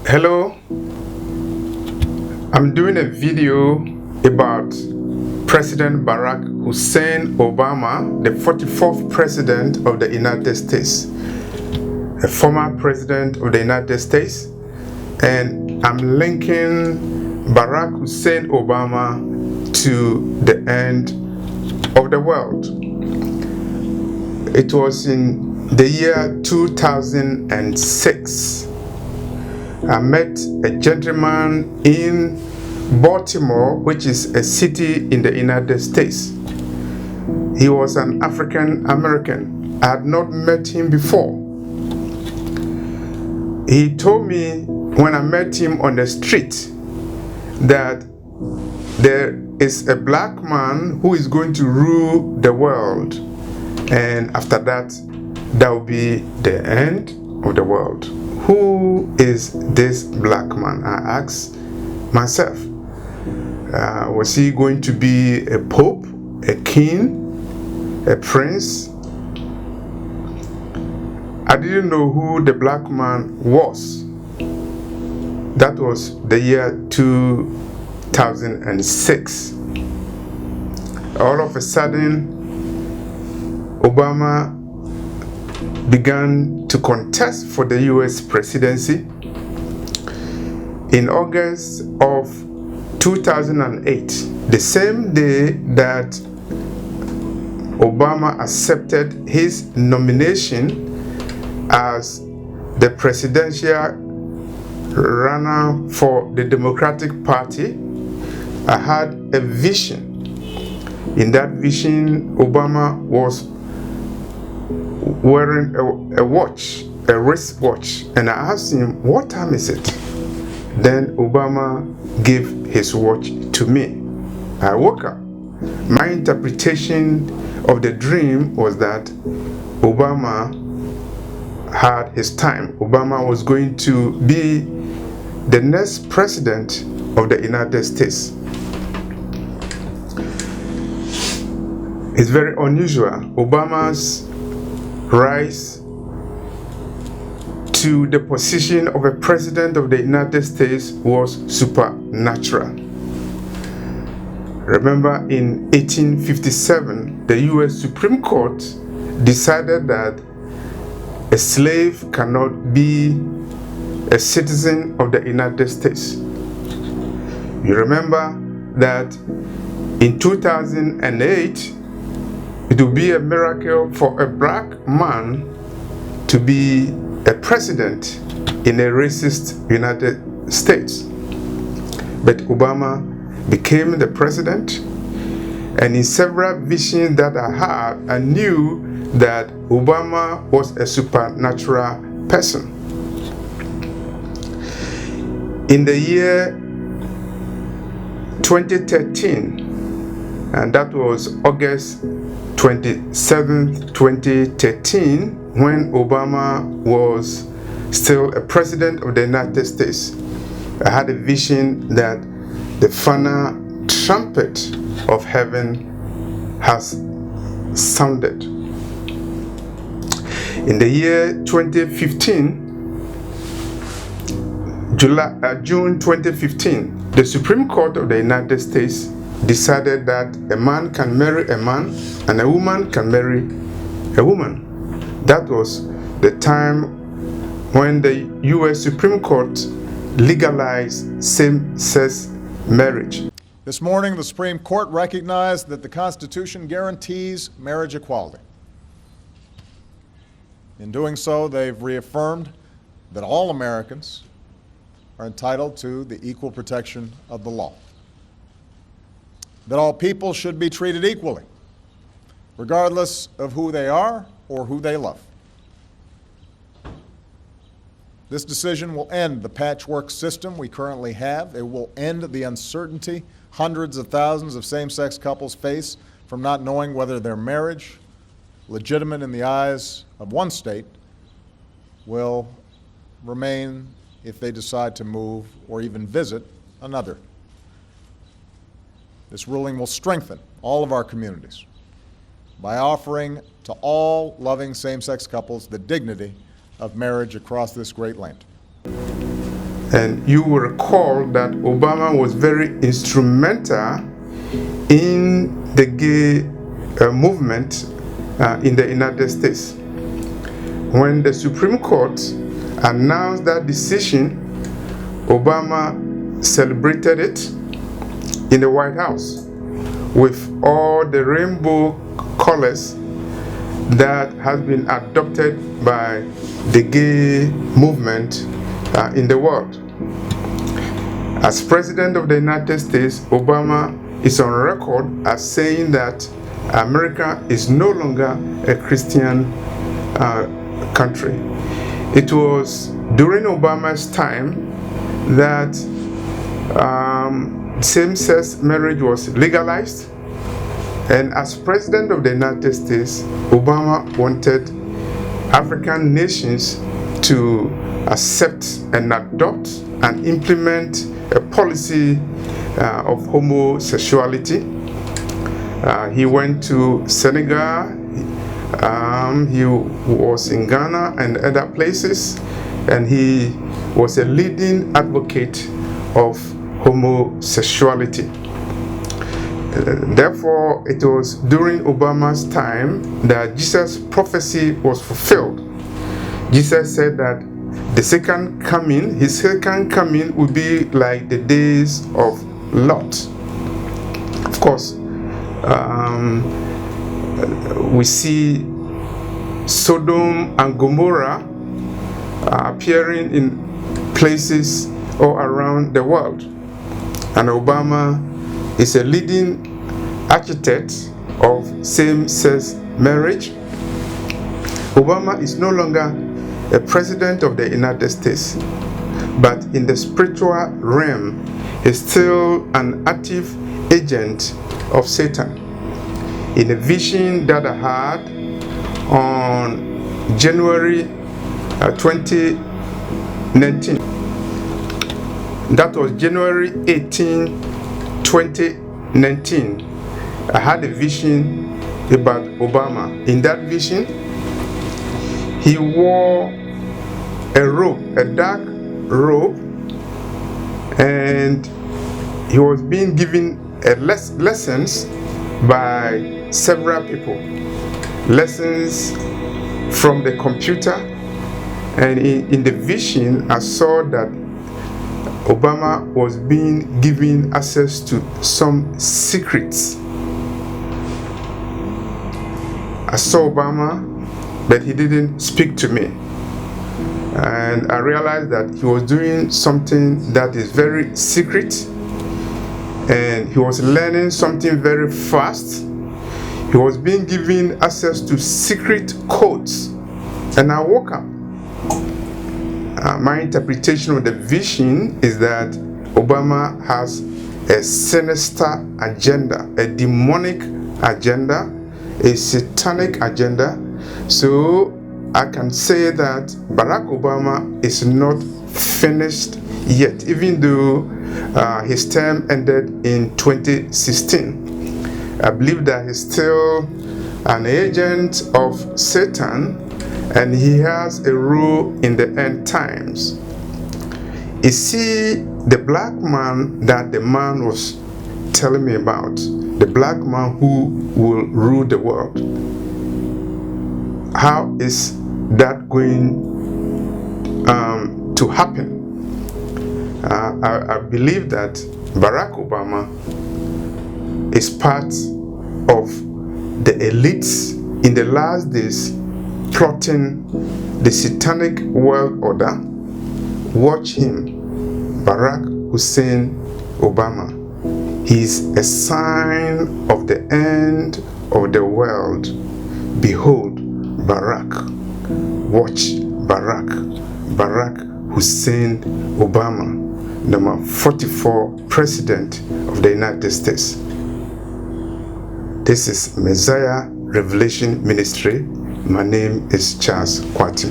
Hello, I'm doing a video about President Barack Hussein Obama, the 44th President of the United States, a former President of the United States, and I'm linking Barack Hussein Obama to the end of the world. It was in the year 2006. I met a gentleman in Baltimore, which is a city in the United States. He was an African American. I had not met him before. He told me when I met him on the street that there is a black man who is going to rule the world, and after that, that will be the end of the world. Who is this black man? I asked myself. Was he going to be a pope, a king, a prince? I didn't know who the black man was. That was the year 2006. All of a sudden, Obama began to contest for the US presidency. In August of 2008, the same day that Obama accepted his nomination as the presidential runner for the Democratic Party, I had a vision. In that vision, Obama was wearing a watch, a wristwatch, and I asked him, what time is it? Then Obama gave his watch to me. I woke up. My interpretation of the dream was that Obama had his time. Obama was going to be the next president of the United States. It's very unusual. Obama's rise to the position of a president of the United States was supernatural. Remember, in 1857, the US Supreme Court decided that a slave cannot be a citizen of the United States. You remember that in 2008, it will be a miracle for a black man to be a president in a racist United States. But Obama became the president, and in several visions that I had, I knew that Obama was a supernatural person. In the year 2013, and that was August 27th, 2013, when Obama was still a president of the United States, I had a vision that the final trumpet of heaven has sounded. In the year 2015, June 2015, the Supreme Court of the United States decided that a man can marry a man and a woman can marry a woman. That was the time when the US Supreme Court legalized same-sex marriage. This morning, the Supreme Court recognized that the Constitution guarantees marriage equality. In doing so, they've reaffirmed that all Americans are entitled to the equal protection of the law, that all people should be treated equally, regardless of who they are or who they love. This decision will end the patchwork system we currently have. It will end the uncertainty hundreds of thousands of same-sex couples face from not knowing whether their marriage, legitimate in the eyes of one state, will remain if they decide to move or even visit another. This ruling will strengthen all of our communities by offering to all loving same-sex couples the dignity of marriage across this great land. And you will recall that Obama was very instrumental in the gay movement in the United States. When the Supreme Court announced that decision, Obama celebrated it in the White House with all the rainbow colors that has been adopted by the gay movement in the world. As President of the United States, Obama is on record as saying that America is no longer a Christian country. It was during Obama's time that same-sex marriage was legalized, and as President of the United States, Obama wanted African nations to accept and adopt and implement a policy of homosexuality. He went to Senegal, he was in Ghana and other places, and he was a leading advocate of homosexuality. Therefore, it was during Obama's time that Jesus' prophecy was fulfilled. Jesus said that his second coming will be like the days of Lot. Of course, we see Sodom and Gomorrah appearing in places all around the world. And Obama is a leading architect of same-sex marriage. Obama is no longer a president of the United States, but in the spiritual realm, he's still an active agent of Satan. In a vision that I had on January 2019, that was January 18, 2019, I had a vision about Obama. In that vision, he wore a robe, a dark robe, and he was being given lessons by several people. Lessons from the computer, and in the vision, I saw that Obama was being given access to some secrets. I saw Obama, but he didn't speak to me. And I realized that he was doing something that is very secret, and he was learning something very fast. He was being given access to secret codes. And I woke up. My interpretation of the vision is that Obama has a sinister agenda, a demonic agenda, a satanic agenda. So I can say that Barack Obama is not finished yet, even though his term ended in 2016. I believe that he's still an agent of Satan, and he has a role in the end times. Is he the black man that the man was telling me about? The black man who will rule the world? How is that going to happen? I believe that Barack Obama is part of the elites in the last days plotting the satanic world order. Watch him, Barack Hussein Obama. He is a sign of the end of the world. Behold, Barack. Watch Barack Hussein Obama, number 44 President of the United States. This is Messiah Revelation Ministry. My name is Charles Kwati.